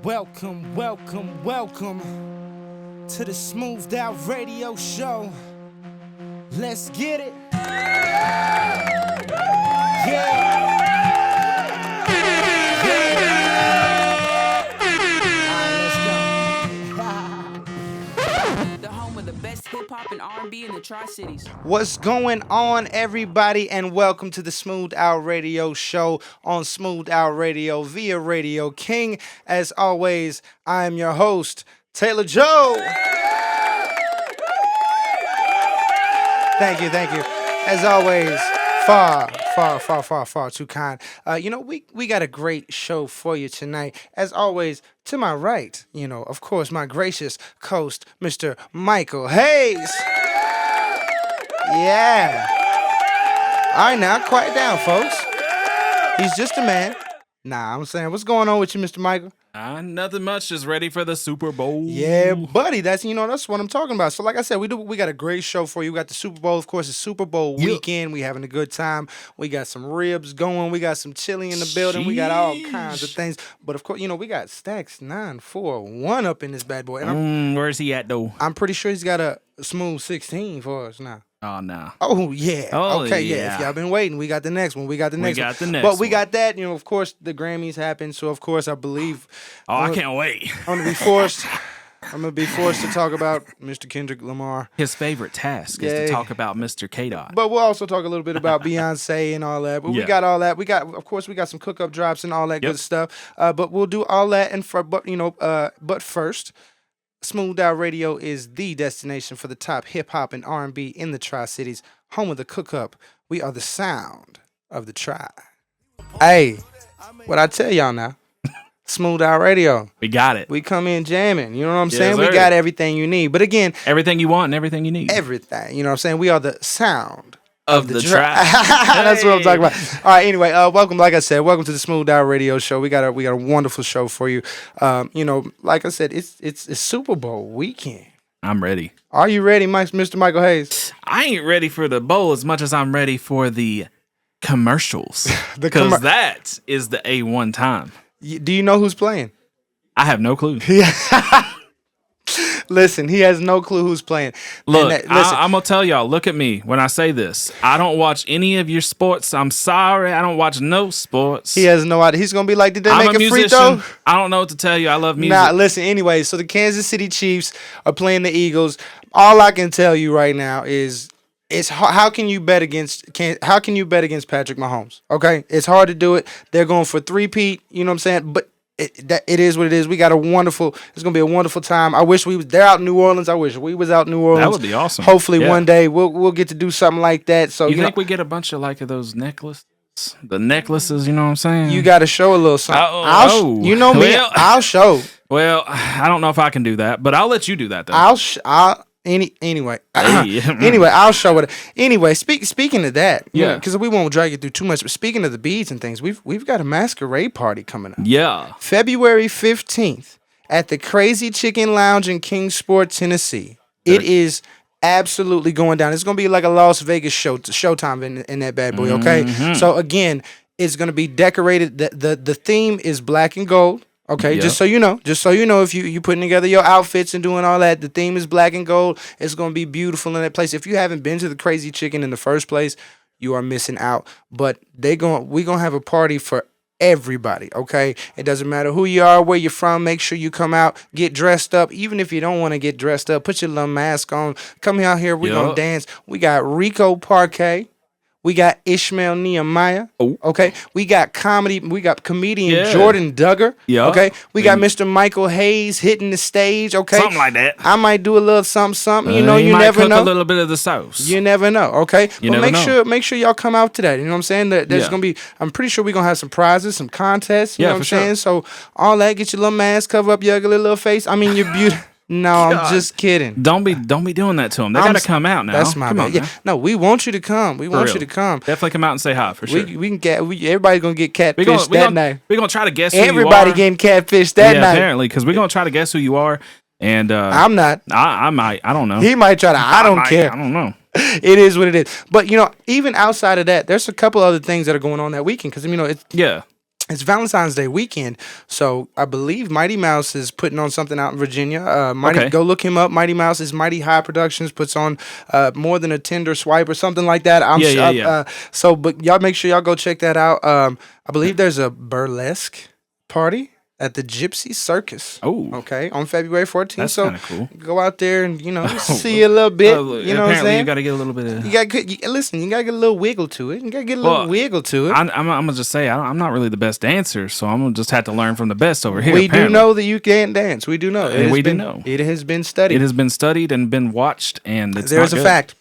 Welcome, welcome, welcome to the Smoothed Out Radio Show. Let's get it. Yeah. The home of the best hip-hop and R&B in the Tri-Cities. What's going on, everybody, and welcome to the Smoothed Out Radio Show on Smoothed Out Radio via Radio King. As always, I am your host, Taylor Joe. Thank you. As always, far too kind. We got a great show for you tonight. As always, to my right, of course, my gracious host, Mr. Michael Haze. Yeah. All right, now, quiet down, folks. He's just a man. Nah, I'm saying, what's going on with you, Mr. Michael? Nothing much, just ready for the Super Bowl. Yeah, buddy, that's what I'm talking about. So like I said, we got a great show for you. We got the Super Bowl, of course, it's Super Bowl weekend. We having a good time. We got some ribs going. We got some chili in the building. We got all kinds of things. But of course, we got Stacks 941 up in this bad boy. And where's he at though? I'm pretty sure he's got a smooth 16 for us now. Oh, no. Oh, yeah. Oh, okay, yeah. If y'all been waiting, we got the next one. We got the next But we got that, of course, the Grammys happened. So, of course, I believe. I can't wait. I'm going to be forced to talk about Mr. Kendrick Lamar. His favorite task is to talk about Mr. K-Dot. But we'll also talk a little bit about Beyonce and all that. But we got all that. We got some cook-up drops and all that good stuff. But we'll do all that. But first, Smoothed Out Radio is the destination for the top hip-hop and R&B in the Tri-Cities. Home of the cook-up. We are the sound of the Tri. Hey, what I tell y'all now? Smoothed Out Radio. We got it. We come in jamming. You know what I'm Yes, saying? sir. We got everything you need. But again, Everything you want and everything you need. everything. You know what I'm saying? We are the sound of the Tri. That's what I'm talking about. All right, anyway, welcome, like I said, welcome to the Smoothed Out Radio Show. We got a wonderful show for you. Like I said, it's Super Bowl weekend. I'm ready. Are you ready, Mr. Michael Haze? I ain't ready for the bowl as much as I'm ready for the commercials. Because that is the A1 time. Do you know who's playing? I have no clue. Listen, he has no clue who's playing. Look, I'm going to tell y'all, look at me when I say this. I don't watch any of your sports. I'm sorry. I don't watch no sports. He has no idea. He's going to be like, did they I'm make a it free musician. throw? I don't know what to tell you. I love music. Nah, listen, anyway, so the Kansas City Chiefs are playing the Eagles. All I can tell you right now is how can you bet against Patrick Mahomes? Okay? It's hard to do it. They're going for three-peat, you know what I'm saying? But it is what it is. We got it's going to be a wonderful time. I wish they're out in New Orleans. I wish we was out in New Orleans. That would be awesome. Hopefully one day we'll get to do something like that. So you think we get a bunch of those necklaces? The necklaces, you know what I'm saying? You got to show a little something. You know me, I'll show. Well, I don't know if I can do that, but I'll let you do that though. Anyway, I'll show it. Anyway, speaking of that, because we won't drag you through too much. But speaking of the beads and things, we've got a masquerade party coming up. Yeah, February 15th at the Crazy Chicken Lounge in Kingsport, Tennessee. It is absolutely going down. It's gonna be like a Las Vegas showtime in that bad boy. Okay, so again, it's gonna be decorated. The theme is black and gold. Okay, just so you know, if you putting together your outfits and doing all that, the theme is black and gold. It's gonna be beautiful in that place. If you haven't been to the Crazy Chicken in the first place, you are missing out. But we gonna have a party for everybody. Okay, it doesn't matter who you are, where you're from. Make sure you come out, get dressed up. Even if you don't want to get dressed up, put your little mask on. Come out here. We're gonna dance. We got Rico Parquet. We got Ishmael Nehemiah. Oh. Okay. We got comedian Jordan Duggar. Yeah. Okay. We got Mr. Michael Haze hitting the stage. Okay. Something like that. I might do a little something. You never know. A little bit of the sauce. You never know. Okay. Make sure y'all come out to that. You know what I'm saying? There's gonna be. I'm pretty sure we're gonna have some prizes, some contests. You know what I'm saying? So all that. Get your little mask, cover up your ugly little face. I mean, you're beautiful. No, I'm just kidding. Don't be doing that to them. They gotta come out now. That's my bad. Yeah. No, we want you to come. We want you to come. Definitely come out and say hi for sure. Everybody's gonna get catfished that night. We're gonna try to guess who you are. Everybody getting catfished that night. Apparently, because we're gonna try to guess who you are. And I'm not. I might. I don't know. He might try to. I don't care. I don't know. It is what it is. But even outside of that, there's a couple other things that are going on that weekend. Because it's Valentine's Day weekend, so I believe Mighty Mouse is putting on something out in Virginia. Okay. Go look him up. Mighty Mouse is Mighty High Productions. Puts on more than a Tinder swipe or something like that. Yeah. But y'all make sure y'all go check that out. I believe there's a burlesque party at the Gypsy Circus. Oh. Okay, on February 14th. That's so kinda cool. go out there and see a little bit. You know what I'm Apparently saying? you got to get a little bit of. You got listen. You got to get a little wiggle to it. You got to get a little wiggle to it. I'm gonna just say I'm not really the best dancer, so I'm gonna just have to learn from the best over here. We apparently. do know that you can't dance. We do know. We do know. It has been studied. It has been studied and been watched, and it's There's not a good. fact.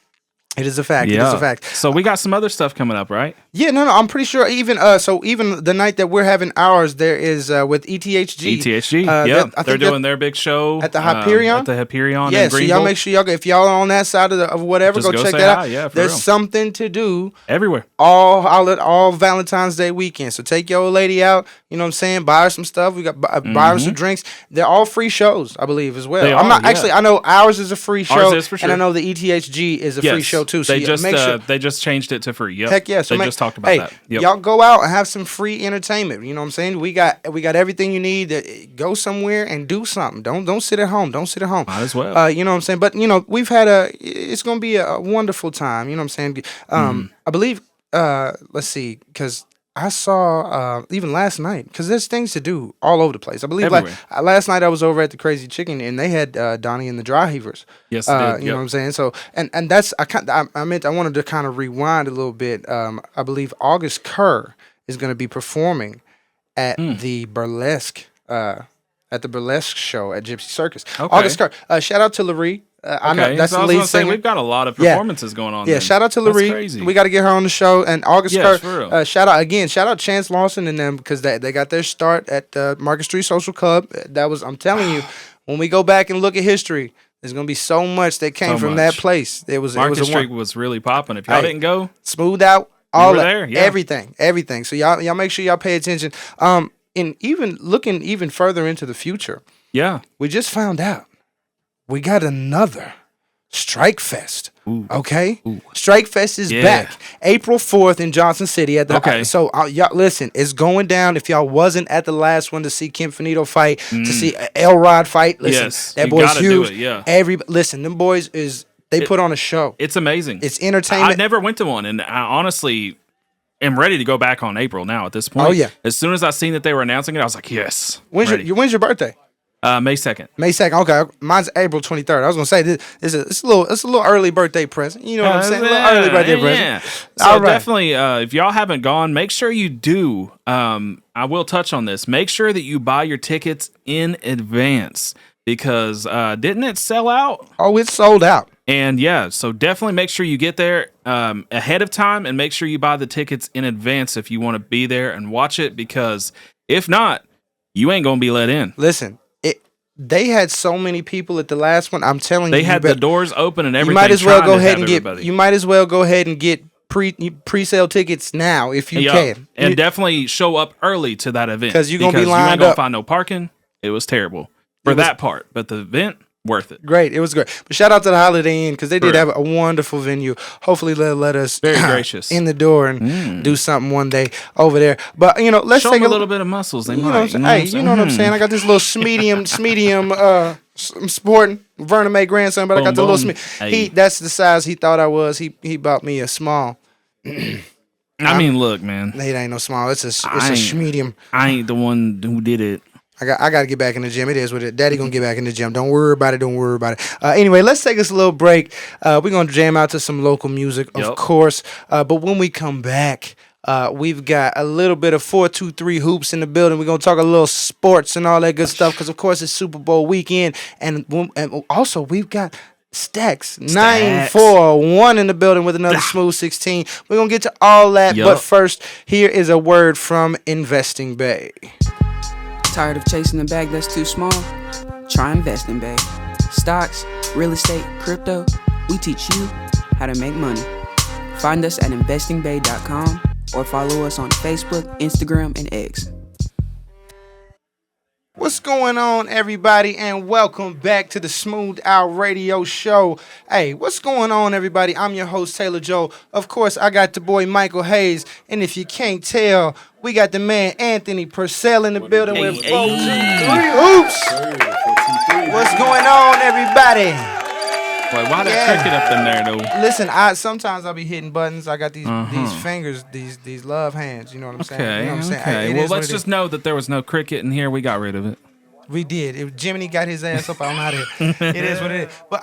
It is a fact. Yeah. It is a fact. So we got some other stuff coming up, right? Yeah, no, I'm pretty sure. Even even the night that we're having ours, there is with ETHG. ETHG, they're doing their big show at the Hyperion. At the Hyperion, Yeah, in so Greenville. y'all make sure y'all if y'all are on that side of whatever, Just go go check say that hi. out. Yeah, for There's real. something to do Everywhere. all Valentine's Day weekend. So take your old lady out. You know what I'm saying? Buy her some stuff. We got buy her some drinks. They're all free shows, I believe, as well. They I'm are, not yeah. actually. I know ours is a free show, Ours is for and I sure. know the ETHG is a free show too. So they you just make sure. they just changed it to free. Yep. Heck yeah! So they just talked about that. Yep. Y'all go out and have some free entertainment. You know what I'm saying? We got everything you need. Go somewhere and do something. Don't sit at home. Don't sit at home. Might as well. You know what I'm saying? But we've had it's gonna be a wonderful time. You know what I'm saying? I believe. Let's see, because I saw even last night, because there's things to do all over the place. I believe last night I was over at the Crazy Chicken and they had Donnie and the Dry Heavers. Yes, they did. You know what I'm saying? So and that's I wanted to kind of rewind a little bit. I believe August Kerr is going to be performing at the burlesque show at Gypsy Circus. Okay. August Kerr. Shout out to Laree. I know that's so the I was lead gonna say, singer. we've got a lot of performances going on. Yeah, then. shout out to That's Laree. crazy. We got to get her on the show. And August Yes, Kerr, for real. shout out Chance Lawson and them, because they got their start at Market Street Social Club. I'm telling you, when we go back and look at history, there's gonna be so much that came from that place. Market Street was really popping. If y'all didn't go, smooth out all were that, there, yeah. everything. So y'all make sure y'all pay attention. And even looking even further into the future, yeah, we just found out we got another Strike Fest. Ooh. Okay? Ooh. Strike Fest is back. April 4th in Johnson City at the so y'all listen, it's going down. If y'all wasn't at the last one to see Kim Finito fight, to see Elrod fight, listen, that boy's huge. Listen, them boys they put on a show. It's amazing. It's entertainment. I never went to one, and I honestly am ready to go back on April now at this point. Oh yeah. As soon as I seen that they were announcing it, I was like, yes. When's your birthday? May 2nd. May 2nd. Okay, mine's April 23rd. I was gonna say it's a little early birthday present. You know what I'm saying? A little early birthday present. Yeah. So definitely, if y'all haven't gone, make sure you do. I will touch on this. Make sure that you buy your tickets in advance because didn't it sell out? Oh, it's sold out. And yeah, so definitely make sure you get there ahead of time and make sure you buy the tickets in advance if you want to be there and watch it, because if not, you ain't gonna be let in. Listen. They had so many people at the last one. I'm telling you, they had the doors open and everything. You might as well go ahead and get pre-sale tickets now if you can, and definitely show up early to that event because you're gonna be lined you ain't gonna up. Find no parking. It was terrible for that part, but the event worth it. Great, it was great. But shout out to the Holiday Inn because they did have a wonderful venue. Hopefully, they'll let us very gracious in the door and do something one day over there. But let's show take them a little bit of muscles. They might. You know what I'm saying? I got this little medium. I'm sporting Vernon May grandson, but I got the little that's the size he thought I was. He bought me a small. I mean, look, man. It ain't no small. It's a medium. I ain't the one who did it. I got to get back in the gym. It is what it. Daddy gonna get back in the gym. Don't worry about it. Anyway, let's take us a little break. We're gonna jam out to some local music, of course. But when we come back, we've got a little bit of 423 hoops in the building. We're gonna talk a little sports and all that good stuff because, of course, it's Super Bowl weekend, and also we've got Stacks 941 in the building with another smooth 16. We're gonna get to all that, but first, here is a word from Investing Bay. Tired of chasing a bag that's too small? Try Investing Bay. Stocks, real estate, crypto, we teach you how to make money. Find us at investingbay.com or follow us on Facebook, Instagram, and X. What's going on, everybody, and welcome back to the Smooth Out Radio Show. Hey, what's going on, everybody? I'm your host, Taylor Joe. Of course, I got the boy Michael Haze, and if you can't tell, we got the man Anthony Purcell in the building with 4 2 3 hoops. What's going on, everybody? Wait, why that cricket up in there though? Listen, sometimes I'll be hitting buttons. I got these fingers, these love hands. You know what I'm saying? You know what I'm saying? Okay. It Well, is what let's it just is. know that there was no cricket in here. We got rid of it. We did. If Jiminy got his ass up, I'm out of here. It is what it is. But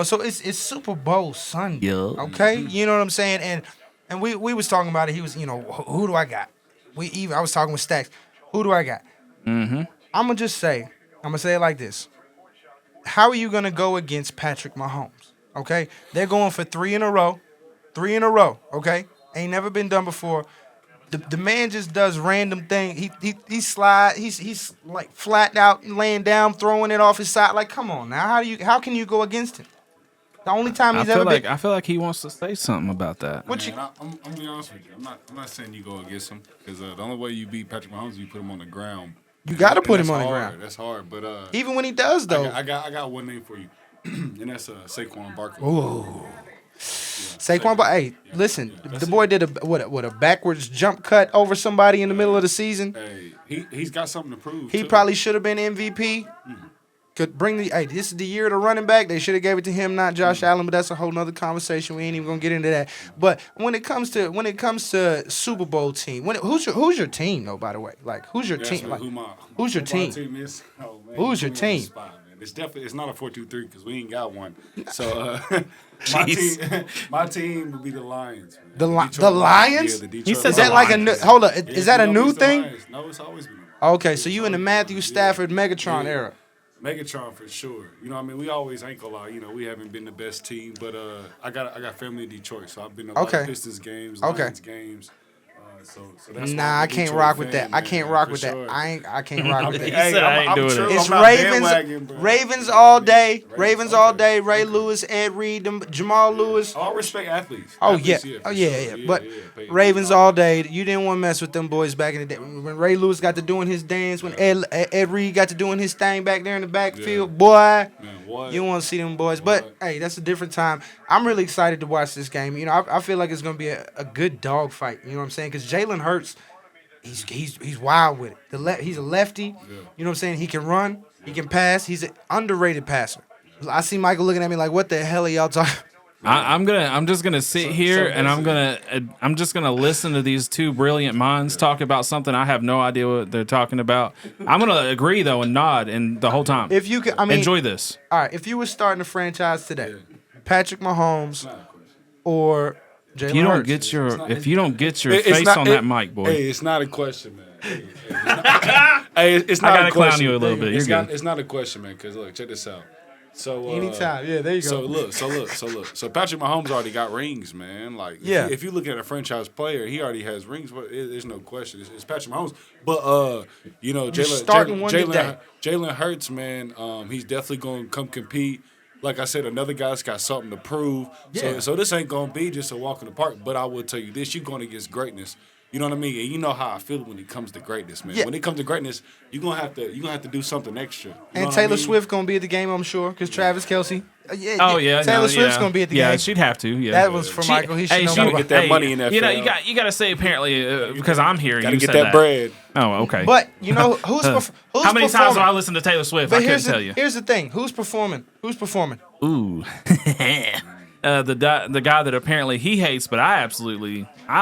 so it's Super Bowl Sunday. Yeah. Okay, you know what I'm saying? And we was talking about it. He was, who do I got? I was talking with Stacks. Who do I got? Mm-hmm. I'm gonna say it like this. How are you gonna go against Patrick Mahomes? Okay, they're going for 3 in a row. 3 in a row. Okay, ain't never been done before. The man just does random thing. He slide. He's like flat out, laying down, throwing it off his side. Like, come on now. How can you go against him? The only time he's ever been. I feel like he wants to say something about that. I'm gonna be honest with you. I'm not saying you go against him because the only way you beat Patrick Mahomes is you put him on the ground. You got to put And him on the hard. ground. That's hard. But Even when he does though. I got one name for you, and that's Saquon Barkley. Ooh. Saquon, but hey, listen, the boy did a backwards jump cut over somebody in the middle of the season. Hey, he's got something to prove. He too. probably should have been MVP. Could bring this is the year to running back. They should have gave it to him, not Josh Allen. But that's a whole nother conversation. We ain't even gonna get into that. But when it comes to Super Bowl team, who's your team though? By the way, like who's your team? Like, who's your team? Is? Oh, man, Who's your team? Spot, it's not a 4-2-3 because we ain't got one. So my team would be the Lions. Man. The Lions? Yeah, the Detroit He said Is that like a new? Hold up, is that a new thing? Lions. No, it's always been. Okay, so you in the Matthew Stafford Megatron era. Megatron for sure. You know what I mean? We always ain't gonna lie. You know, we haven't been the best team, but I got family in Detroit, so I've been to a lot of Pistons games, Lions games. So that's Nah, I can't rock with that. I can't rock with that. I can't rock with that. He said I ain't doing it. It's I'm not bandwagoning, bro. Ravens all day. Ravens all day. Ray Lewis, Ed Reed, Jamal Lewis. All respect athletes. Oh Athletes, yeah, for yeah. sure. But Pay Ravens attention. all day. You didn't want to mess with them boys back in the day. When Ray Lewis got to doing his dance, when Ed Reed got to doing his thing back there in the backfield, boy, Man, what? you want to see them boys. But hey, that's a different time. I'm really excited to watch this game. You know, I feel like it's gonna be a good dog fight. You know what I'm saying? Because Jalen Hurts. He's wild with it. He's a lefty. You know what I'm saying? He can run. He can pass. He's an underrated passer. I see Michael looking at me like, "What the hell are y'all talking?" I'm just gonna sit here and I'm just gonna listen to these two brilliant minds talk about something I have no idea what they're talking about. I'm gonna agree though and nod and the whole time. If you could, Enjoy this. All right, if you were starting a franchise today, Patrick Mahomes or Jalen If you don't Hurts. get your It's face not- on that mic, boy. Hey, it's not a question, man. It's not gotta a clown question. you a little bit. You're good. It's not a question, man. Because look, check this out. So Anytime, yeah, there you go. So look. So Patrick Mahomes already got rings, man. Like, if you look at a franchise player, he already has rings. But there's no question. It's Patrick Mahomes. But starting one today. Jalen Hurts, man. He's definitely gonna come compete. Like I said, another guy's got something to prove. Yeah. So this ain't gonna be just a walk in the park. But I will tell you this: you're going against greatness. You know what I mean? And you know how I feel when it comes to greatness, man. Yeah. When it comes to greatness, you're gonna have to do something extra. You know And what Taylor I mean? Swift gonna be at the game, I'm sure, because Travis Kelce. Taylor Swift's gonna be at the game. Yeah, she'd have to. Yeah, That was for Michael. He should know gotta more. get that money in that You know, film. you got to say apparently because I'm hearing Gotta you get said that bread. Oh, okay. But you know who's how many times performing? do I listen to Taylor Swift? But I couldn't tell you. Here's the thing: who's performing? Ooh. The guy that apparently he hates, but I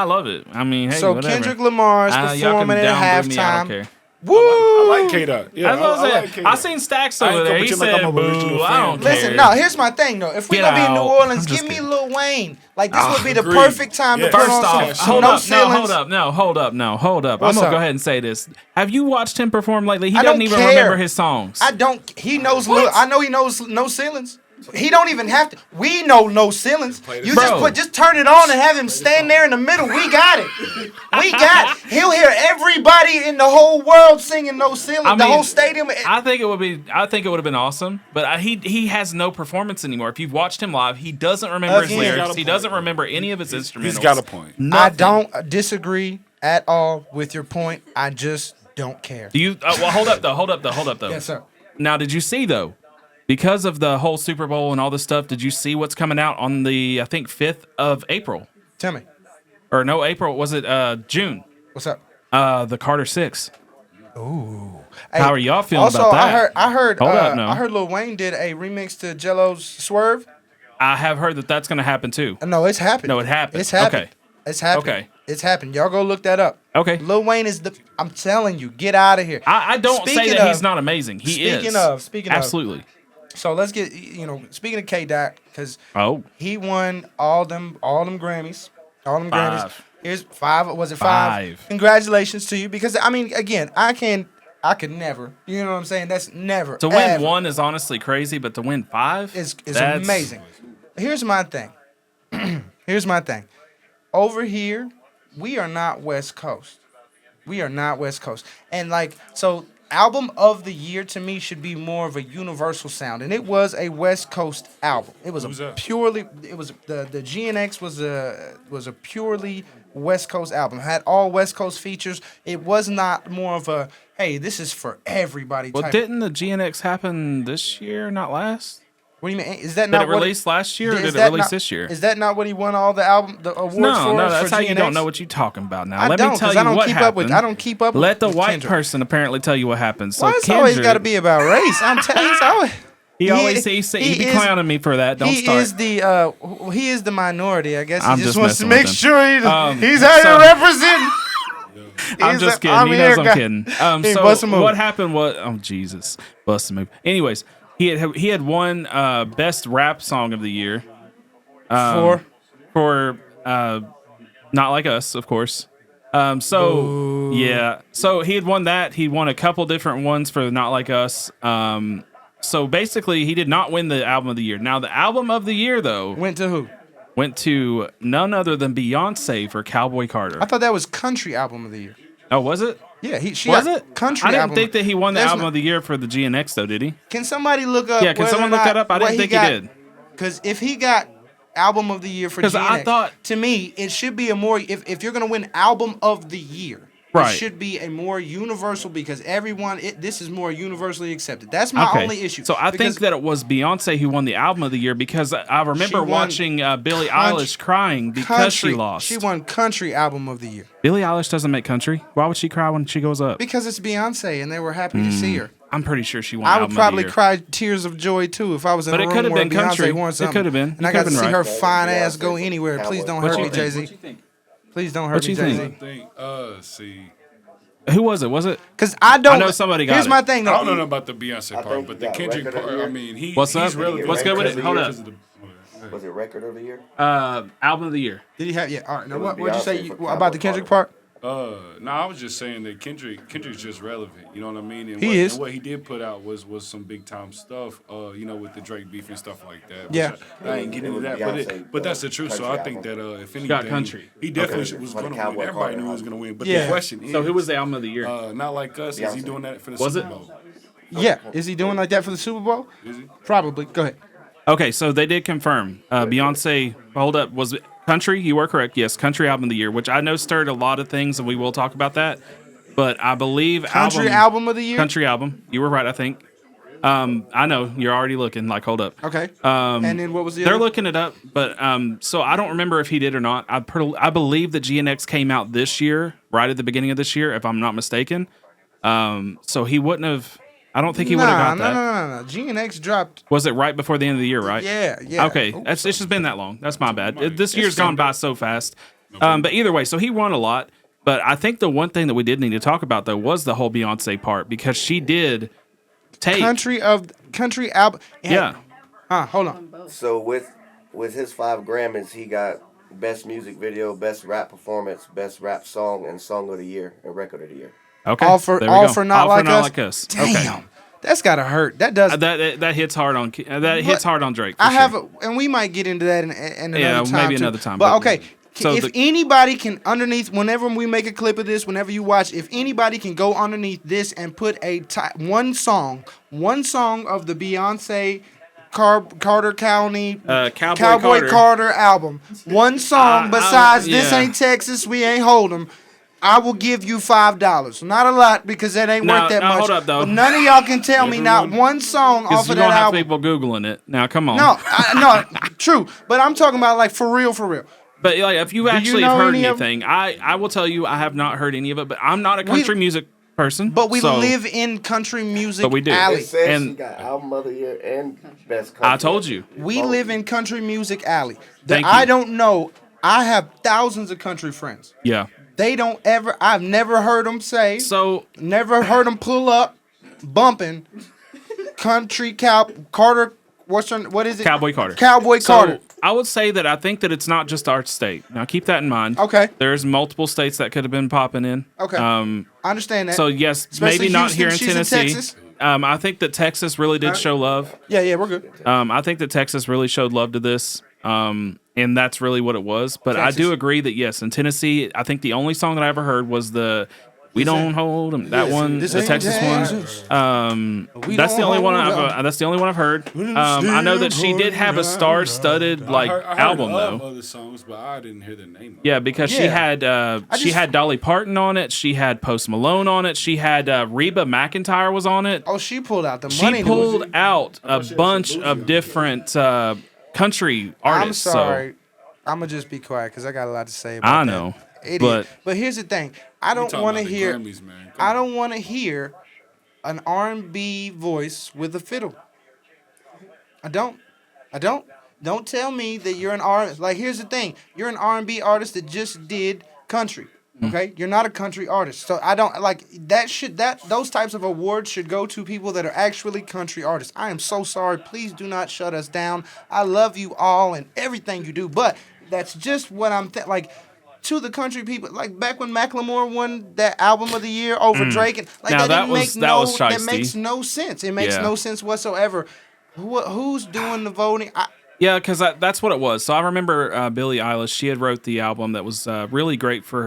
love it. I mean, hey, So whatever. Kendrick Lamar's Y'all can performing at downgrade me. I don't halftime. care. Woo! I like K-Dot. Yeah, That's what I I like said. K-Dot. I seen Stacks I ain't over gonna there. He pretend like said, I'm a original "Boo, I fan. don't care." Listen, no. Here's my thing though. If we Get gonna be in New out. Orleans, I'm just give me kidding. Lil Wayne. Like this would be the agreed. perfect time to Yeah. put First on off, some hold no up, ceilings. hold up. What's I'm gonna up? go ahead and say this. Have you watched him perform lately? He I doesn't don't even care. remember his songs. I don't. He knows. I know he knows no ceilings. He don't even have to. We know no ceilings. You Bro. just turn it on and have him stand there in the middle. We got it. We got it. He'll hear everybody in the whole world singing no ceilings. I The mean, whole stadium. I think it would have been awesome, but he has no performance anymore. If you've watched him live, he doesn't remember his Again. He's got lyrics. a He point. doesn't remember any of his instrumentals. He's got a point. I Nothing. don't disagree at all with your point. I just don't care. Do you? Well, hold up though. Yes, sir. Now, did you see though? Because of the whole Super Bowl and all this stuff, did you see what's coming out on the, I think, 5th of April? Tell me. Or no, April. Was it June? What's up? The Carter 6. Ooh. How are y'all feeling about that? I heard. Hold up, no. I heard Lil Wayne did a remix to Jello's Swerve. I have heard that that's going to happen too. No, it's happened. No, it happened. It's happened. Okay. It's happened. Okay. It's happened. Y'all go look that up. Okay. Lil Wayne is the. I'm telling you, get out of here. I don't say that he's not amazing. He is. Speaking of. Absolutely. So let's get speaking of K Dot, because he won all them Grammys. All them Grammys. Here's 5. Was it 5? Congratulations to you, because I mean, again, I could never. You know what I'm saying? That's never. To win 1 is honestly crazy, but to win 5 is amazing. Here's my thing. Over here, we are not West Coast. And so album of the year to me should be more of a universal sound, and it was a West Coast album. It was the GNX was a purely West Coast album. It had all West Coast features. It was not more of a, hey, this is for everybody. Well, didn't the GNX happen this year, not last? What do you mean? Is that not did it release last year, or did it release this year? Is that not what he won all the awards for? No, that's how GNX? you don't know what you're talking about. Now, Let me tell you what happened. I don't keep up. Let the with white Kendrick. person apparently tell you what happened. So Why it's always got to be about race? I'm telling you, he be clowning me for that. Don't start. He is the minority. I guess I'm he just wants to messing make with sure he's how to represent. I'm just kidding. He knows I'm kidding. So what happened was, oh Jesus, bust a move. Anyways, he had won best rap song of the year for Not Like Us, of course. So he had won that. He won a couple different ones for Not Like Us. So basically, he did not win the album of the year. Now, the album of the year, though, went to who? Went to none other than Beyonce for Cowboy Carter. I thought that was country album of the year. Oh, was it? Yeah, was it country? I didn't album. think that he won the album of the year for the GNX, though. Did he? Can somebody look up? Yeah, can someone look that up? I didn't think he did. Because if he got album of the year for GNX, I thought, to me, it should be a more. If you're gonna win album of the year. Right. It should be a more universal, because this is more universally accepted. That's my only issue. So I think that it was Beyonce who won the album of the year, because I remember watching Billie Eilish crying because she lost. She won country album of the year. Billie Eilish doesn't make country. Why would she cry when she goes up? Because it's Beyonce and they were happy to see her. I'm pretty sure she won. I would probably cry tears of joy too if I was in a room where Beyonce won something. It could have been. And I got to see her fine ass go anywhere. Please don't hurt me, Jay-Z. Please don't hurt me, Jay-Z. See. Who was it? Was it? Because I know somebody got Here's my thing, though. I don't know about the Beyonce part, but the Kendrick part, I mean, he's relevant. What's good with it? Hold up. Was it record of the year? Album of the year. Did he have? Yeah. All right. Now, what did you say about the Kendrick part? No, I was just saying that Kendrick's just relevant. You know what I mean? And he is. And what he did put out was some big time stuff. With the Drake beef and stuff like that. Yeah. I ain't getting into that, but that's the truth. So I think that if anything, he definitely was going to win. Everybody knew he was going to win. But the question is, so who was the album of the year? Not Like Us. Is he doing that for the Super Bowl? Yeah. Is he doing like that for the Super Bowl? Is he? Probably. Go ahead. Okay, so they did confirm. Beyonce, hold up, was it country? You were correct. Yes, country album of the year, which I know stirred a lot of things, and we will talk about that. But I believe country album of the year. Country album. You were right, I think. I know you're already looking. Like, hold up. Okay. And then what was the? They're looking it up, but so I don't remember if he did or not. I believe that GNX came out this year, right at the beginning of this year, if I'm not mistaken. So he wouldn't have. I don't think he would have got that. No. GNX dropped. Was it right before the end of the year, right? Yeah. Okay, it's just been that long. That's my bad. This year's gone by so fast. But either way, so he won a lot. But I think the one thing that we did need to talk about, though, was the whole Beyonce part, because she did take country album. Yeah. Hold on. So with his 5 Grammys, he got best music video, best rap performance, best rap song, and song of the year and record of the year. Okay. All for Not Like Us. Damn. Okay. That's gotta hurt. That does. That hits hard on hits hard on Drake. And we might get into that in another time. Maybe too. another time. But okay, so if anybody can whenever we make a clip of this, whenever you watch, if anybody can go underneath this and put one song of the Beyonce Carter County Cowboy Carter album, one song besides This Ain't Texas, We Ain't Hold 'Em. I will give you $5. Not a lot because that ain't worth that much. Hold up, though. But none of y'all can tell me not one song off of that album. People Googling it. Now, come on. No, true. But I'm talking about like for real. But like, if you actually have heard anything, I will tell you I have not heard any of it. But I'm not a country music person. But we live in country music alley. It says she got album of the year and best country. I told you. We live in country music alley. Thank you. I don't know. I have thousands of country friends. Yeah. They don't ever. I've never heard them say. So never heard them pull up, bumping, country Carter. What is it? Cowboy Carter. Carter. I would say that I think that it's not just our state. Now keep that in mind. Okay. There's multiple states that could have been popping in. Okay. I understand that. So yes, especially maybe not Houston, here in Tennessee. In Texas. I think that Texas really did show love. Yeah, we're good. I think that Texas really showed love to this. And that's really what it was. But Texas. I do agree that, yes, in Tennessee, I think the only song that I ever heard was the We Don't Hold Them. That one, the Texas one. That's the only one I've heard. I know that she did have a star-studded album, though. Other songs, but I didn't hear the name. Yeah, because she had Dolly Parton on it. She had Post Malone on it. She had Reba McEntire was on it. Oh, she pulled out the money. She pulled out a bunch of different country artists. I'm sorry. I'm going to just be quiet because I got a lot to say about that. I know. But here's the thing. I don't want to hear an R&B voice with a fiddle. I don't. Don't tell me that you're an artist. Like, here's the thing. You're an R&B artist that just did country. Okay? You're not a country artist. So I don't like those types of awards should go to people that are actually country artists. I am so sorry. Please do not shut us down. I love you all and everything you do, but that's just what I'm like to the country people. Like back when Macklemore won that album of the year over Drake, and like now, that makes no sense. It makes no sense whatsoever. Who's doing the voting? Yeah, because that's what it was. So I remember Billie Eilish. She had wrote the album that was really great for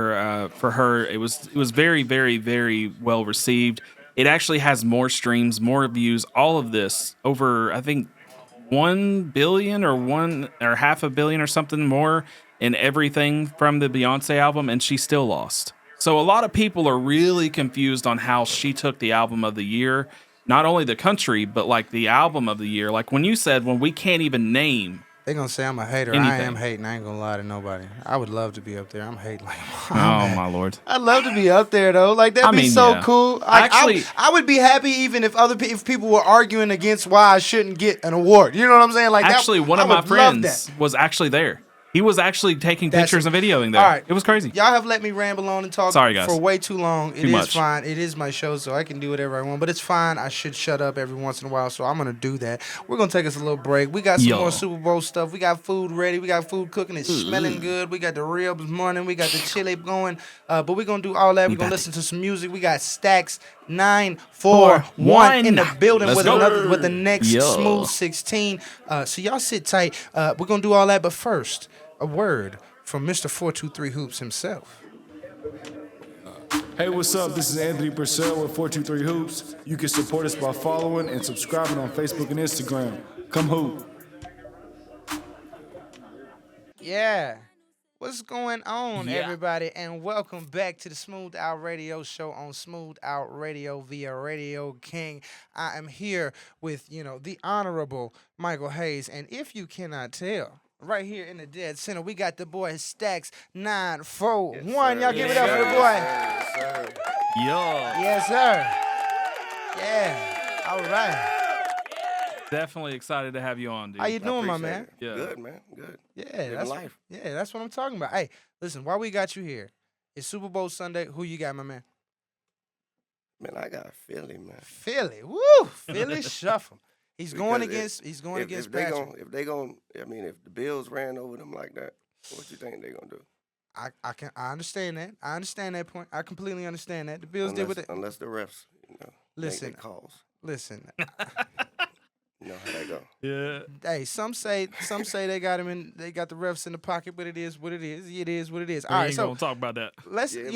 her. It was very, very, very well received. It actually has more streams, more views. All of this over, I think, 1 billion or half a billion or something more in everything from the Beyonce album, and she still lost. So a lot of people are really confused on how she took the album of the year. Not only the country, but like the album of the year. Like when you said, when we can't even name. They're going to say I'm a hater. Anything. I am hating. I ain't going to lie to nobody. I would love to be up there. I'm hating like, oh, my Lord. I'd love to be up there, though. Like, that'd be so cool. Like, actually, I would be happy even if people were arguing against why I shouldn't get an award. You know what I'm saying? Like, actually, one of my friends was actually there. He was actually taking pictures and videoing there. All right. It was crazy. Y'all have let me ramble on and talk for way too long. It is fine. It is my show, so I can do whatever I want. But it's fine. I should shut up every once in a while, so I'm going to do that. We're going to take us a little break. We got some more Super Bowl stuff. We got food ready. We got food cooking. It's smelling good. We got the ribs morning. We got the chili going. But we're going to do all that. We're going to listen to some music. We got Stacks 941 in the building with the next Smooth 16. So y'all sit tight. We're going to do all that. But first, a word from Mr. 423 Hoops himself. Hey, what's up? This is Anthony Purcell with 423 Hoops. You can support us by following and subscribing on Facebook and Instagram. Come hoop. Yeah. What's going on, everybody? And welcome back to the Smooth Out Radio Show on Smooth Out Radio via Radio King. I am here with, the Honorable Michael Haze. And if you cannot tell, right here in the dead center, we got the boy Stacks 941. Y'all give it up for the boy. Yes, sir. Yes, sir. Yeah. All right. Definitely excited to have you on, dude. How you doing, my man? Yeah. Good, man. Good. Yeah, that's what I'm talking about. Hey, listen, while we got you here, it's Super Bowl Sunday. Who you got, my man? Man, I got Philly, man. Philly. Woo! Philly shuffle. He's going against Patrick. If the Bills ran over them like that, what you think they're gonna do? I understand that. I understand that point. I completely understand that. The Bills did with it. Unless the refs, listen, calls. Listen. You know how that go. Yeah. Hey, some say they got him in. They got the refs in the pocket, but it is what it is. It is what it is. All right, so gonna talk about that. Let's they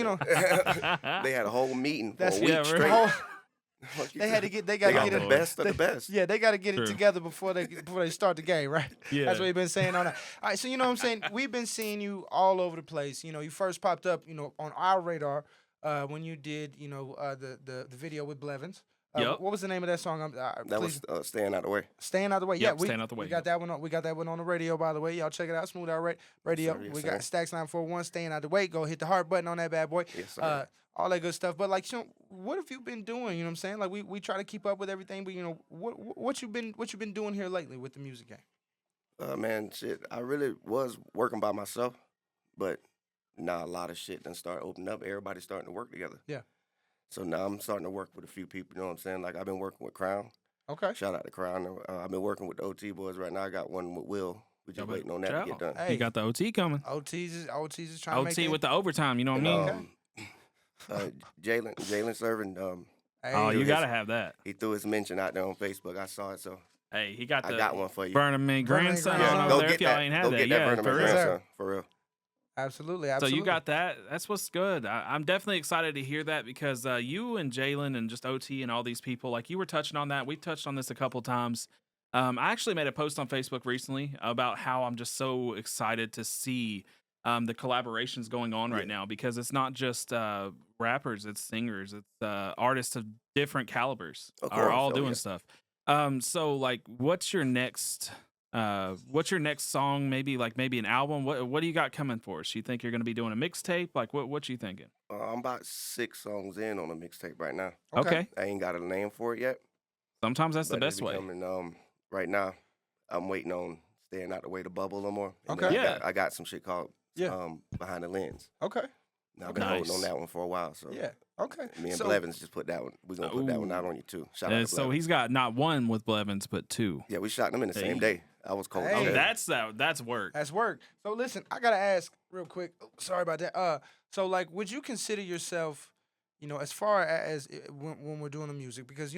had a whole meeting for a week straight. They had to get. They got got to get the best of the best. Yeah, they got to get it together before they start the game, right? Yeah. That's what we've been saying on that. All right, so you know what I'm saying. We've been seeing you all over the place. You know, you first popped up, on our radar when you did, the video with Blevins. Yep. What was the name of that song? That was Staying Out the Way. Staying Out the Way. Yep, Yeah, Staying Out the Way. We got that one. We got that one on the radio, by the way. Y'all check it out. Smooth Out Radio. Yes, We sir. got Stacks 941. Staying Out the Way. Go hit the heart button on that bad boy. Yes, sir. All that good stuff. But like, what have you been doing? You know what I'm saying? Like we try to keep up with everything, but what you been doing here lately with the music game? Man, shit. I really was working by myself, but now a lot of shit done start opening up. Everybody's starting to work together. Yeah. So now I'm starting to work with a few people. You know what I'm saying? Like I've been working with Crown. Okay. Shout out to Crown. I've been working with the OT boys right now. I got one with Will. We just waiting on that to get done. Hey. You got the OT coming. OT's is trying to make OT with the overtime. You know what I mean? Jalen serving. Oh, you got to have that. He threw his mention out there on Facebook. I saw it, so Hey, he got I got one for you. Burnham grandson Yeah, over Go there. get If y'all that. ain't had Go that, get that yeah, Burnham for real. grandson, for real. Absolutely. So you got that. That's what's good. I'm definitely excited to hear that because you and Jalen and just OT and all these people, like you were touching on that. We've touched on this a couple times. I actually made a post on Facebook recently about how I'm just so excited to see the collaborations going on right now because it's not just rappers, it's singers, it's artists of different calibers are all doing stuff. So like, what's your next song? Maybe an album. What do you got coming for us? You think you're going to be doing a mixtape? Like what you thinking? I'm about 6 songs in on a mixtape right now. Okay. I ain't got a name for it yet. Sometimes that's the but it's best way. becoming, right now, I'm waiting on Staying Out the Way to bubble a little more. And Okay. then Yeah. I got some shit called Behind the Lens. Okay. Now, I've been holding on that one for a while. So Yeah. Okay. me and So- Blevins just put that one. We're going to put that one out on you too. Shout out to So Blevins. he's got not one with Blevins, but 2. Yeah, we shot them in the same day. I was cold. Hey. Oh, that's work. That's work. So listen, I gotta ask real quick. Sorry about that. So like, would you consider yourself, as far as when we're doing the music, because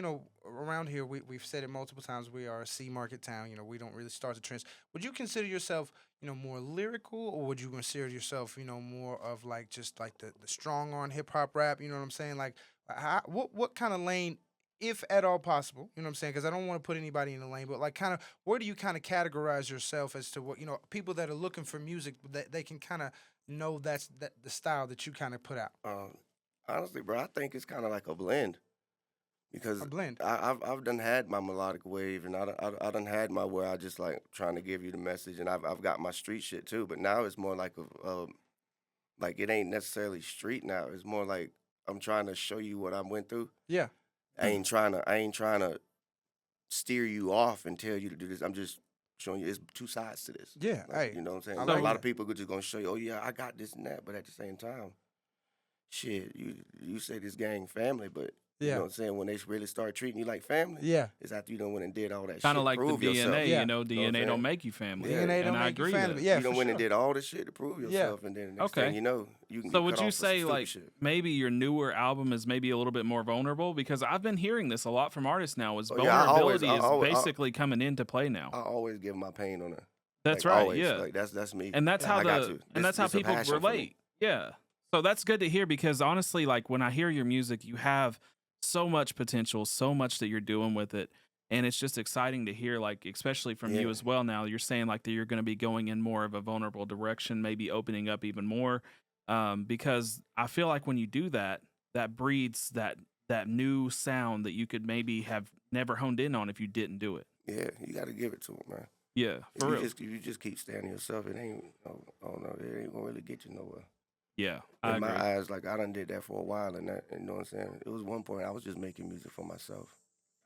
around here we've said it multiple times, we are a C market town. We don't really start the trends. Would you consider yourself, more lyrical, or would you consider yourself, more of like just like the strong arm hip hop rap? You know what I'm saying? Like, what kind of lane? If at all possible, you know what I'm saying? Because I don't want to put anybody in the lane, but like kind of where do you kind of categorize yourself as to what, people that are looking for music, that they can kind of know that's the style that you kind of put out? Honestly, bro, I think it's kind of like a blend. Because A blend. I've done had my melodic wave, and I done had my where I just like trying to give you the message, and I've got my street shit too. But now it's more like like it ain't necessarily street now. It's more like I'm trying to show you what I went through. Yeah. I ain't trying to steer you off and tell you to do this. I'm just showing you. There's 2 sides to this. Yeah. Like, Hey. you know what I'm saying? I A like lot that. of people are just gonna show you, oh yeah, I got this and that, but at the same time, shit, you say this gang family, but you Yeah. know what I'm saying? When they really start treating you like family, Yeah. it's after you done went and did all that shit. Kind of like the prove DNA. yourself. Yeah. DNA what I'm don't saying? make you family. Yeah. DNA and don't I make you agree family. that. Yeah, You done for went and sure. did all this shit to prove yourself, and then the next Okay. thing you know, you can So get would cut you off for some say stupid like shit. maybe your newer album is maybe a little bit more vulnerable? Because I've been hearing this a lot from artists now. Is Oh, yeah, I vulnerability always- is basically coming into play now. I always give my pain on it. That's Like, right. always. Yeah. Like that's me. And that's how I got you. that's how This a people passion for me. relate. Yeah. So that's good to hear because honestly, like when I hear your music, you have so much potential, so much that you're doing with it. And it's just exciting to hear, like, especially from you Yeah. as well now. You're saying like that you're going to be going in more of a vulnerable direction, maybe opening up even more. Because I feel like when you do that, that breeds that new sound that you could maybe have never honed in on if you didn't do it. Yeah, you got to give it to them, man. Yeah, for real. If you just keep standing yourself, it ain't. I don't know. It ain't gonna really get you nowhere. Yeah, I In agree. my eyes, like I done did that for a while, and that, you know what I'm saying. It was one point I was just making music for myself,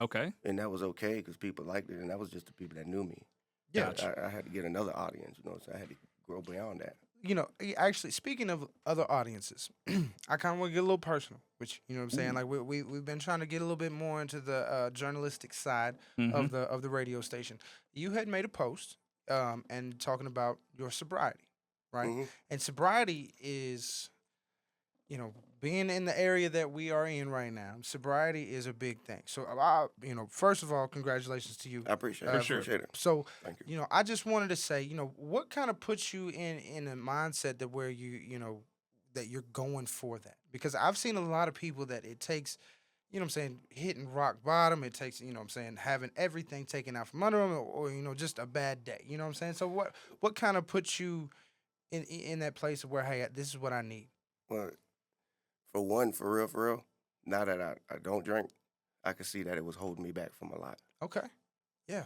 Okay. and that was okay because people liked it, and that was just the people that knew me. Yeah. But I had to get another audience, you know. So I had to grow beyond that. Actually, speaking of other audiences, I kind of want to get a little personal, which you know what I'm saying. Like we've been trying to get a little bit more into the journalistic side of the radio station. You had made a post and talking about your sobriety, right? Mhm. And sobriety is, being in the area that we are in right now, sobriety is a big thing. So, first of all, congratulations to you. I appreciate it. For Appreciate it. So, Thank you. I just wanted to say, what kind of puts you in a mindset that where that you're going for that? Because I've seen a lot of people that it takes, you know what I'm saying, hitting rock bottom. It takes, you know what I'm saying, having everything taken out from under them or you know, just a bad day. You know what I'm saying? So what kind of puts you in that place of where, hey, this is what I need? Well, for one, for real, now that I don't drink, I could see that it was holding me back from a lot. Okay. Yeah.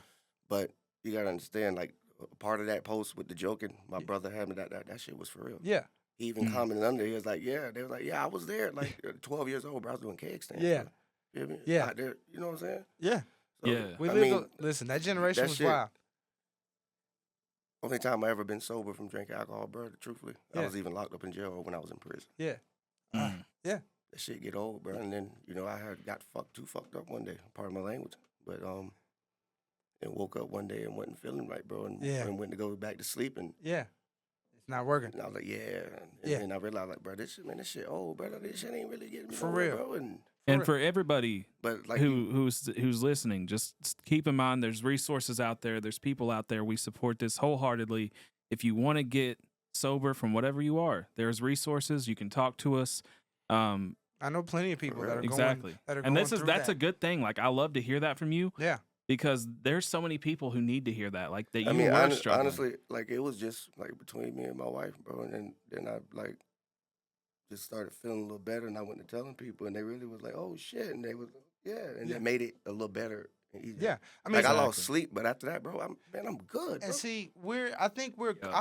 But you got to understand, like, part of that post with the joking, my brother had me, that shit was for real. Yeah. He even commented under, he was like, yeah. They was like, yeah, I was there. Like, 12 years old, bro. I was doing keg stands. Yeah. You know what I mean? Yeah. Out there, you know what I'm saying? Yeah. So, Yeah. Listen, that generation that was shit- wild. Only time I ever been sober from drinking alcohol, bro, truthfully. Yeah. I was even locked up in jail when I was in prison. Yeah. Yeah. That shit get old, bro. And then, you know, I had got too fucked up one day, part of my language. But, and woke up one day and wasn't feeling right, bro. And went to go back to sleep. And Yeah. It's not working. I was like, yeah. And Yeah. then I realized, like, bro, this shit old, bro. This shit ain't really getting me For nowhere, real. bro. And for everybody But like who's listening, just keep in mind there's resources out there. There's people out there. We support this wholeheartedly. If you want to get sober from whatever you are, there's resources. You can talk to us. I know plenty of people that are Exactly. going, that are And going through that's that. a good thing. Like, I love to hear that from you. Yeah. Because there's so many people who need to hear that. Like, that you I mean, were struggling. honestly, like, it was just, like, between me and my wife, bro. And then I, like, just started feeling a little better. And I went to telling people. And they really was like, oh, shit. And they was, yeah. And Yeah. it made it a little better and easier. Yeah. I mean, Like, I lost sleep. But after that, bro, I'm good, bro. and see, I think we're, Yeah.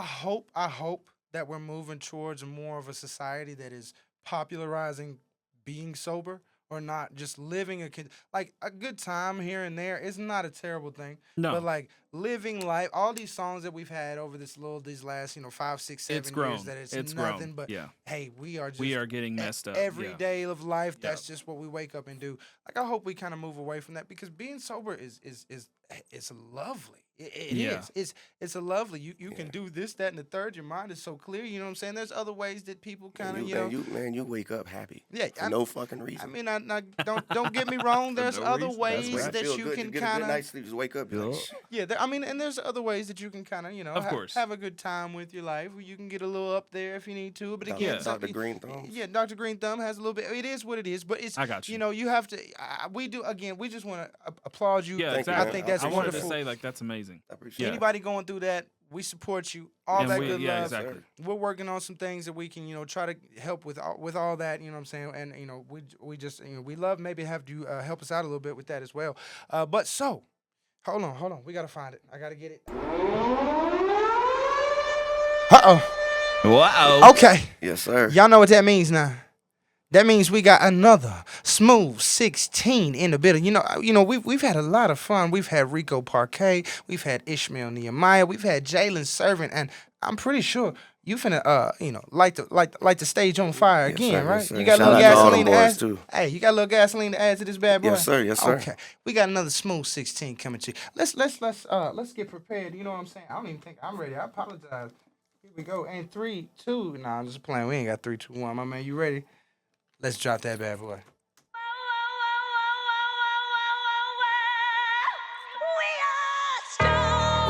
I hope that we're moving towards more of a society that is popularizing being sober or not just living like a good time here and there is not a terrible thing. No. But like living life, all these songs that we've had over these last, 5, 6, 7 It's years grown. that it's It's nothing grown. but Yeah. hey, we are getting messed up. every Yeah. day of life. Yeah. That's just what we wake up and do. Like I hope we kind of move away from that because being sober is it's lovely. It Yeah. is. It's a lovely. You can do this, that, and the third. Your mind is so clear. You know what I'm saying? There's other ways that people kind of you wake up happy. Yeah, For no fucking reason. I mean, don't get me wrong. There's no other reason. ways When I that feel you good, can get a kind good of night's sleep, just wake up. You're like, shit. yeah. And there's other ways that you can kind of Of course. have a good time with your life. You can get a little up there if you need to. But again, Yeah. Dr. Green Thumbs. Yeah, Dr. Green Thumb has a little bit. It is what it is, but it's. I got you. You have to. We do again. We just want to applaud you. Yeah, Thank you, exactly. man. I think that's I wanted wonderful. to say, like, that's amazing. I appreciate it. Anybody going through that, we support you. All And that good yeah, love. exactly. We're working on some things that we can, try to help with all that. You know what I'm saying? And we just we love maybe have you help us out a little bit with that as well. But so, hold on, we gotta find it. I gotta get it. Wow. Okay, Yes, sir. y'all know what that means now. That means we got another smooth 16 in the building. We've had a lot of fun. We've had Rico Parquet, we've had Ishmael Nehemiah, we've had Jalen Servant, and I'm pretty sure you finna light the stage on fire Yes, again, sir, right? yes, sir. You got a Shout little out to all gasoline them to boys, add. too. Hey, you got a little gasoline to add to this bad boy? Yes, sir, yes, sir. Okay, we got another smooth 16 coming to you. Let's get prepared. You know what I'm saying? I don't even think I'm ready. I apologize. Here we go. And 3, 2. Nah, I'm just playing. We ain't got 3, 2, 1. My man, you ready? Let's drop that bad boy.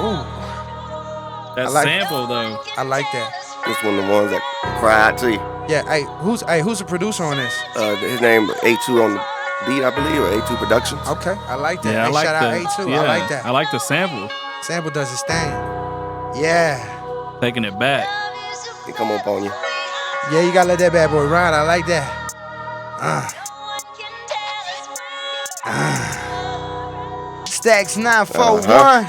Ooh, That I like- sample, though. I like that. This one of the ones that cried to you. Yeah, who's the producer on this? His name A2 on the beat, I believe, or A2 Productions. Okay, I like that. Yeah, I Hey, like shout that. out A2. Yeah, I like that. I like the sample. Sample does his thing. Yeah. Taking it back. They come up on you. Yeah, you gotta let that bad boy ride. I like that. Stacks 941.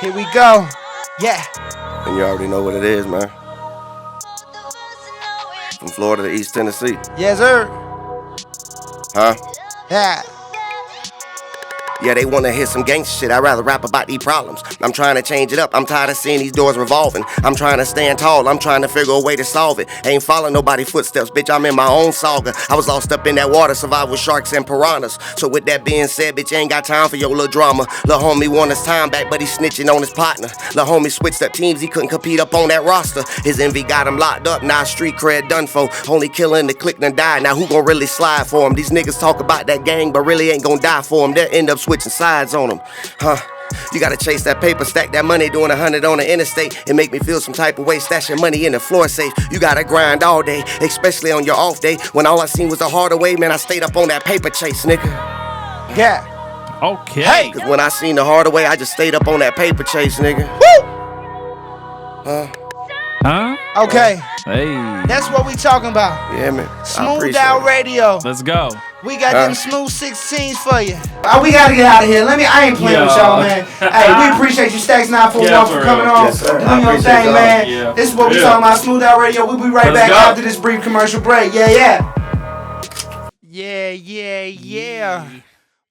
Here we go. Yeah. And you already know what it is, man. From Florida to East Tennessee. Yes, sir. Huh? Yeah. Yeah, they wanna hear some gangsta shit. I'd rather rap about these problems. I'm trying to change it up. I'm tired of seeing these doors revolving. I'm trying to stand tall. I'm trying to figure a way to solve it. Ain't following nobody's footsteps, bitch. I'm in my own saga. I was lost up in that water, survived with sharks and piranhas. So with that being said, bitch, ain't got time for your little drama. Lil' homie want his time back, but he snitching on his partner. Lil' homie switched up teams, he couldn't compete up on that roster. His envy got him locked up, now street cred done for. Only killing the click done died. Now who gon' really slide for him? These niggas talk about that gang, but really ain't gon' die for him. They'll end up switching sides on him. Huh? You gotta chase that paper, stack that money, doing 100 on the interstate. It make me feel some type of way, stashing money in the floor safe. You gotta grind all day, especially on your off day. When all I seen was the harder way, man, I stayed up on that paper chase, nigga. Yeah. Okay. Hey. Cause when I seen the harder way, I just stayed up on that paper chase, nigga. Woo! Huh? Okay. Hey. That's what we talking about. Yeah, man. Smooth Out Radio. Let's go. We got them smooth 16s for you. We gotta get out of here. I ain't playing with y'all, man. Hey, we appreciate you, Stacks 941 for coming on. Yes, sir. Doing your thing, man. Yeah. This is what we talking about. Smooth Out Radio. We'll be right back after this brief commercial break. Yeah.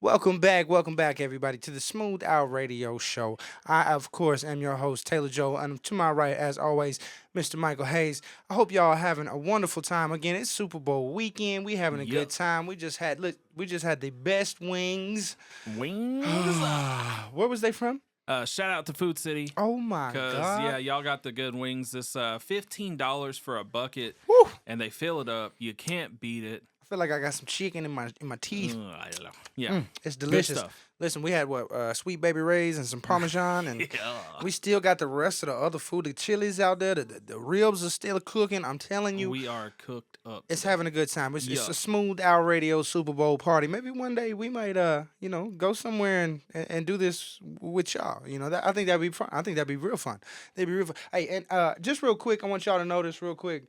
Welcome back, everybody, to the Smooth Out Radio Show. I, of course, am your host, Taylor Joe, and to my right, as always, Mr. Michael Haze. I hope y'all are having a wonderful time. Again, it's Super Bowl weekend. We having a good time. We just had the best wings. Where was they from? Shout out to Food City. Oh my God! Yeah, y'all got the good wings. This $15 for a bucket, Woo. and they fill it up. You can't beat it. I feel like I got some chicken in my teeth. Yeah, it's delicious. Listen, we had Sweet Baby Ray's and some Parmesan, and we still got the rest of the other food. The chilies out there, the ribs are still cooking. I'm telling you, we are cooked up. It's having a good time. It's a Smooth Out Radio Super Bowl party. Maybe one day we might, go somewhere and do this with y'all. I think that'd be fun. I think that'd be real fun. That'd be real fun. Hey, and just real quick, I want y'all to notice real quick.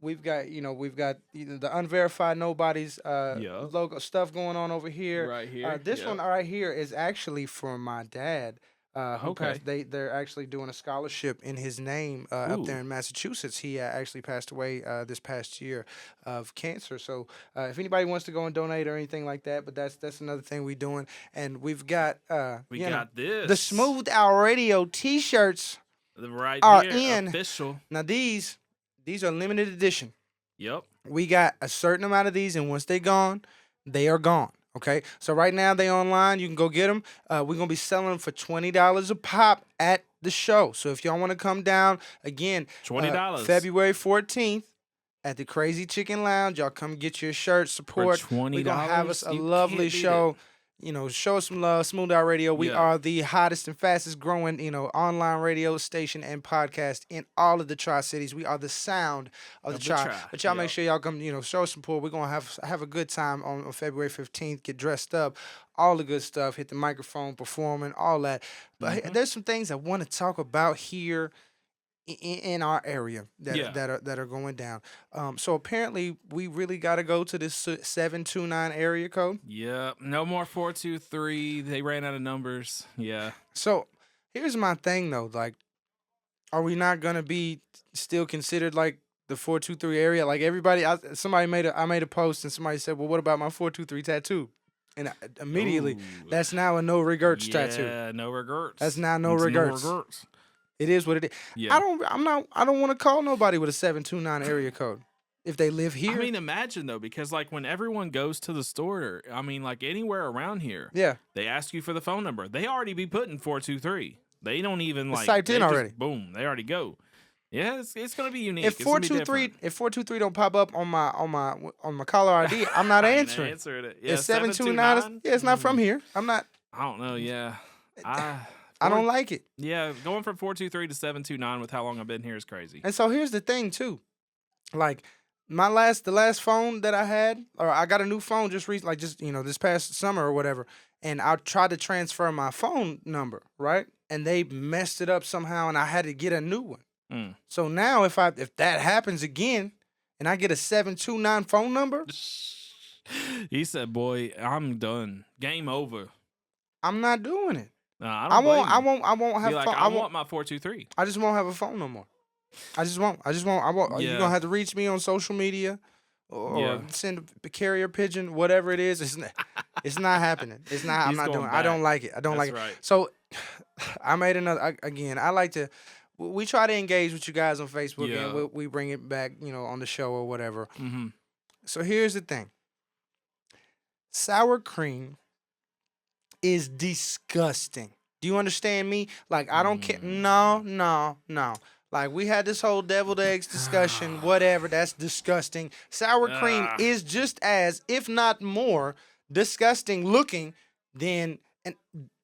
We've got the unverified nobodies logo stuff going on over here. Right here. This one right here is actually for my dad. Who passed, they're actually doing a scholarship in his name up there in Massachusetts. He actually passed away this past year of cancer. So if anybody wants to go and donate or anything like that, but that's another thing we're doing. And we've got got this. The Smooth Out Radio T-shirts right are here, in. official. Now these are limited edition. Yep. We got a certain amount of these, and once they're gone, they are gone. Okay? So right now, they online. You can go get them. We're going to be selling them for $20 a pop at the show. So if y'all want to come down, again, $20. February 14th at the Crazy Chicken Lounge. Y'all come get your shirt, support. For $20, we're going to have us a lovely show. Show us some love. Smooth Out Radio. We are the hottest and fastest growing, online radio station and podcast in all of the Tri-Cities. We are the sound of the Tri. But y'all make sure y'all come, show us support. We're going to have a good time on February 15th. Get dressed up. All the good stuff. Hit the microphone, performing, all that. But there's some things I want to talk about here in our area that are going down. So apparently we really got to go to this 729 area code. Yeah, no more 423. They ran out of numbers. Yeah. So here's my thing though, like, are we not gonna be still considered like the 423 area? Like everybody, I made a post and somebody said, well, what about my 423 tattoo? And immediately, that's now a no regrets tattoo. Yeah, no regrets. That's now no regrets. It is what it is. Yeah. I don't want to call nobody with a 729 area code if they live here. I mean, imagine though, because like when everyone goes to the store, I mean, like anywhere around here, they ask you for the phone number. They already be putting 423. They don't even it's typed in already. Boom, they already go. Yeah, it's gonna be unique. If 423 don't pop up on my caller ID, I'm not answering. Answering it. Yeah, it's 729. It's not from here. I'm not. I don't know. Yeah. I don't like it. Yeah, going from 423 to 729 with how long I've been here is crazy. And so here's the thing too, like the last phone that I had, or I got a new phone just recently, like this past summer or whatever, and I tried to transfer my phone number, right, and they messed it up somehow, and I had to get a new one. So now if that happens again, and I get a 729 phone number, he said, "Boy, I'm done. Game over. I'm not doing it." No, I won't have phone. I want my 423. I just won't have a phone no more. I just won't. Yeah. You're gonna have to reach me on social media or send a carrier pigeon, whatever it is. It's not happening. It's not. I'm not doing it. I don't like it. I don't like it. Right. So I made another. I like to. We try to engage with you guys on Facebook, and we bring it back, on the show or whatever. Mm-hmm. So here's the thing. Sour cream is disgusting. Do you understand me? Like, I don't care. No. Like, we had this whole deviled eggs discussion, whatever. That's disgusting. Sour cream is just as, if not more, disgusting looking than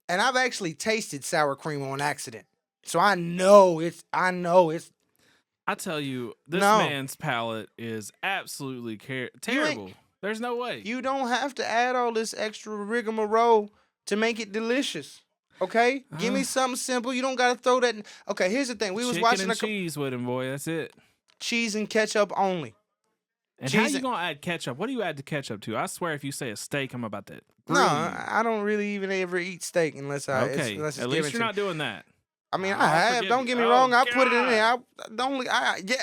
And I've actually tasted sour cream on accident. So I know it's I tell you, this No. man's palate is absolutely terrible. There's no way. You don't have to add all this extra rigmarole to make it delicious. Okay? Give me something simple. You don't got to throw that Okay, here's the thing. We was Chicken watching and cheese with him, boy. That's it. cheese and ketchup only. And how you gonna add ketchup? What do you add the ketchup to? I swear, if you say a steak, I'm about to. No, I don't really even ever eat steak unless I. Okay, unless it's at given least you're to not me. doing that. I mean, I have. Don't get me wrong. I put it in there.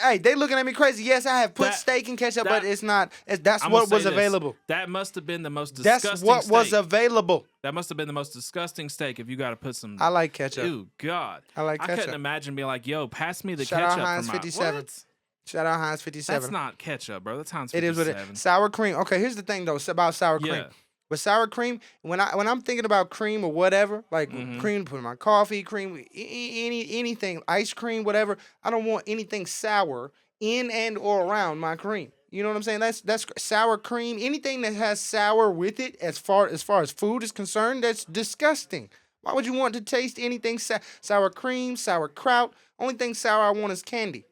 Hey, they looking at me crazy. Yes, I have put steak and ketchup, but it's not. That's what was available. That must have been the most disgusting. That's what was available. That must have been the most disgusting steak. If you got to put some. I like ketchup. Ew, God. I like ketchup. I couldn't imagine being like, "Yo, pass me the Shout ketchup." out Heinz for my, 57. What? Shout out Heinz 57. That's not ketchup, bro. That's Heinz It 57. is what it is. Sour cream. Okay, here's the thing though. It's about sour cream. Yeah. With sour cream, when I'm thinking about cream or whatever, like cream to put in my coffee, cream, anything, ice cream, whatever. I don't want anything sour in and or around my cream. You know what I'm saying? That's sour cream. Anything that has sour with it, as far as food is concerned, that's disgusting. Why would you want to taste anything sour cream, sauerkraut? Only thing sour I want is candy.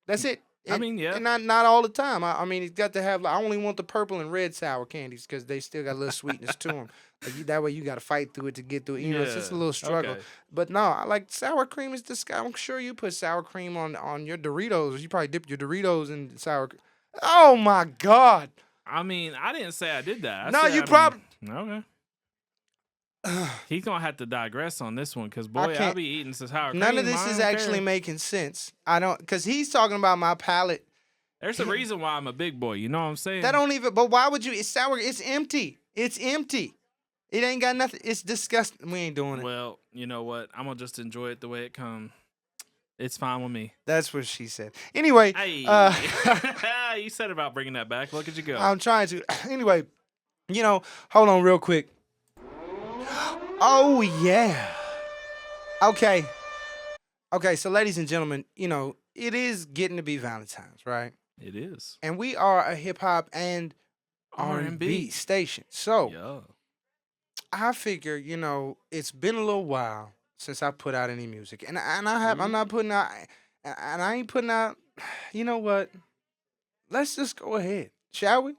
That's it. I mean, yeah. And not all the time. I mean, it's got to have. I only want the purple and red sour candies because they still got a little sweetness to them. That way you got to fight through it to get through it. You know, it's just a little struggle. Okay. But no, I like sour cream is disgusting. I'm sure you put sour cream on your Doritos. You probably dip your Doritos in sour. Oh my God. I mean, I didn't say I did that. Okay. He's gonna have to digress on this one because boy, I'll be eating some sour cream. None of this is actually making sense. I don't, because he's talking about my palate. There's a reason why I'm a big boy. You know what I'm saying? That don't even. But why would you? It's sour. It's empty. It's empty. It ain't got nothing. It's disgusting. We ain't doing it. Well, you know what? I'm gonna just enjoy it the way it comes. It's fine with me. That's what she said. Anyway, hey. You said about bringing that back. Look at you go. I'm trying to. Anyway, hold on real quick. Oh yeah. Okay. So, ladies and gentlemen, it is getting to be Valentine's, right? It is. And we are a hip hop and R&B station. So, yeah. I figure, it's been a little while since I put out any music, and I'm not putting out, and I ain't putting out. You know what? Let's just go ahead, shall we?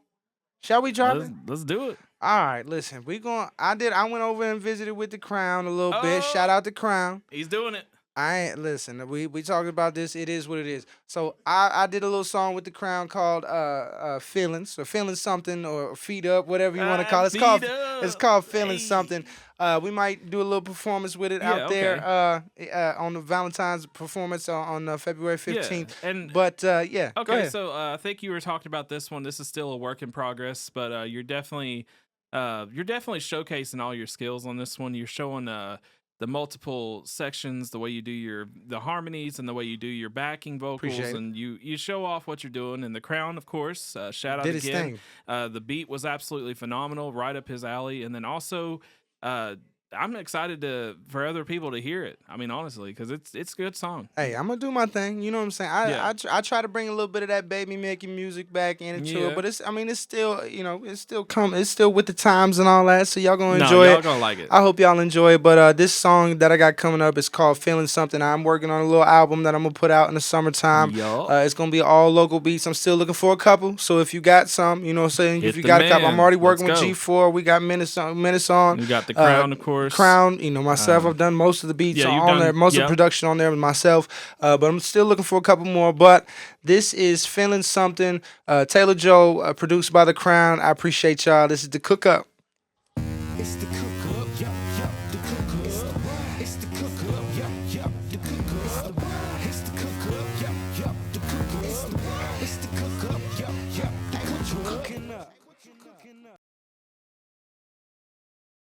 Shall we drop it? Let's do it. All right, listen. I went over and visited with the Crown a little bit. Shout out to Crown. He's doing it. Listen, we talked about this. It is what it is. So I did a little song with the Crown called Feelings, or Feeling Something, or Feet Up, whatever you want to call it. It's called Feeling Something. We might do a little performance with it out there on the Valentine's performance on February 15th. Yeah. But go Okay, ahead. so I think you were talking about this one. This is still a work in progress, but you're definitely showcasing all your skills on this one. You're showing the multiple sections, the way you do the harmonies, and the way you do your backing vocals, and you show off what you're doing. And the Crown, of course, shout out Did his again. thing. The beat was absolutely phenomenal, right up his alley. And then also, I'm excited for other people to hear it. I mean, honestly, because it's a good song. Hey, I'm gonna do my thing. You know what I'm saying? I try to bring a little bit of that baby making music back into it, but it's still it's still with the times and all that. So y'all gonna enjoy it. Y'all gonna like it. I hope y'all enjoy it. But this song that I got coming up is called Feeling Something. I'm working on a little album that I'm gonna put out in the summertime. It's gonna be all local beats. I'm still looking for a couple. So if you got some, you know what I'm saying? If you got a couple, I'm already working with G4. We got Minutes on. You got the Crown, of course. Crown, myself. I've done most of the beats on there, most of the production on there with myself. But I'm still looking for a couple more. But this is Feeling Something. Taylor Joe, produced by the Crown. I appreciate y'all. This is the Cook Up. It's the cook up, yup, yup, the cook up. It's the cook up, yup, yup, the cook up. It's the cook up, yup, yup, the cook up. It's the cook up, yup, yup, the cook up.